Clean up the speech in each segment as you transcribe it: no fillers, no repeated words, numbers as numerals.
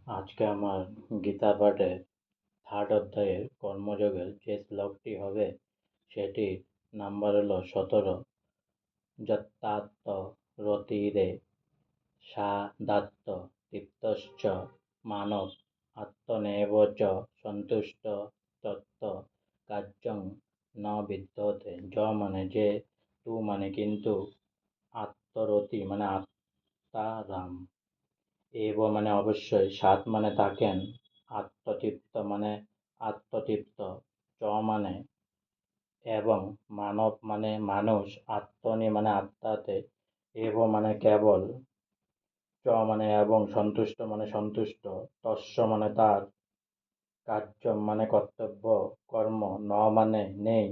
আজকে আমার গীতা পাঠে থার্ড অধ্যায়ের কর্মযোগের যে শ্লোকটি হবে সেটির নাম্বার হলো 17। যত্তাত্ম রতিরে সাদাত্ম তৃপ্তশ্চ মানব আত্মনেব চ সন্তুষ্ট তত্ত্ব কার্যং ন বিদ্যতে। মানে যে, তু মানে কিন্তু, আত্মরতি মানে আত্মারাম, এব মানে অবশ্যই, সাত মানে থাকেন, আত্মতৃপ্ত মানে আত্মতৃপ্ত, চ মানে এবং, মানব মানে মানুষ, আত্মনি মানে আত্মাতে, এব মানে কেবল, চ মানে এবং, সন্তুষ্ট মানে সন্তুষ্ট, তস্য মানে তার, কার্য মানে কর্তব্য কর্ম, ন মানে নেই,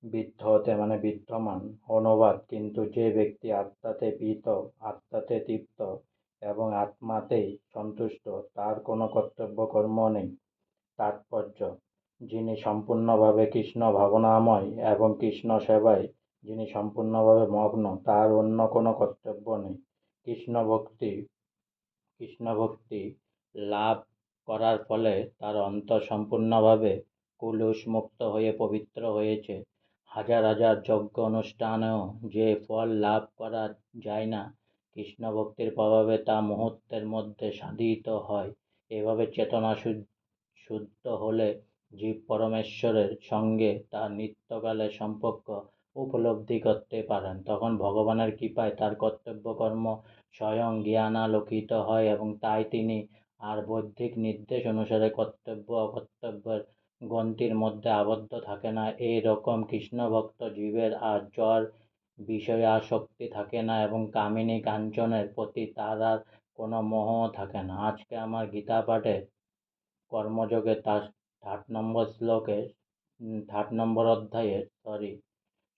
বিদ্ধতে মানে বিদ্যমান। অনুবাদ: কিন্তু যে ব্যক্তি আত্মাতে প্রীত, আত্মাতে তৃপ্ত এবং আত্মাতেই সন্তুষ্ট, তার কোনো কর্তব্য কর্ম নেই। তাৎপর্য: যিনি সম্পূর্ণভাবে কৃষ্ণ ভাবনাময় এবং কৃষ্ণ সেবায় যিনি সম্পূর্ণভাবে মগ্ন, তার অন্য কোনো কর্তব্য নেই। কৃষ্ণভক্তি লাভ করার ফলে তার অন্তর সম্পূর্ণভাবে কলুষমুক্ত হয়ে পবিত্র হয়েছে। হাজার হাজার যজ্ঞ অনুষ্ঠানেও যে ফল লাভ করা যায় না, কৃষ্ণভক্তির প্রভাবে তা মুহূর্তের মধ্যে সাধিত হয়। এভাবে চেতনা শুদ্ধ হলে জীব পরমেশ্বরের সঙ্গে তার নিত্যকালের সম্পর্ক উপলব্ধি করতে পারেন। তখন ভগবানের কৃপায় তার কর্তব্য কর্ম স্বয়ং জ্ঞানালোকিত হয় এবং তাই তিনি আর বৌদ্ধিক নির্দেশ অনুসারে কর্তব্য অকর্তব্যের গণ্ডির মধ্যে আবদ্ধ থাকে না। এই রকম কৃষ্ণভক্ত জীবের আর জড় বিষয়াসক্তি থাকে না এবং কামিনী কাঞ্চনের প্রতি তার আর কোনো মোহ থাকে না। আজকে আমার গীতা পাঠে কর্মযোগে তার 3 নম্বর অধ্যায়ের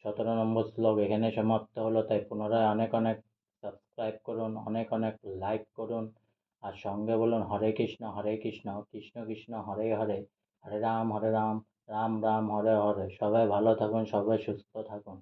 17 নম্বর শ্লোক এখানে সমাপ্ত হলো। তাই পুনরায় অনেক অনেক সাবস্ক্রাইব করুন, অনেক অনেক লাইক করুন, আর সঙ্গে বলুন হরে কৃষ্ণ কৃষ্ণ কৃষ্ণ হরে হরে, হরে রাম রাম রাম হরে হরে। সবাই ভালো থাকুন, সবাই সুস্থ থাকুন।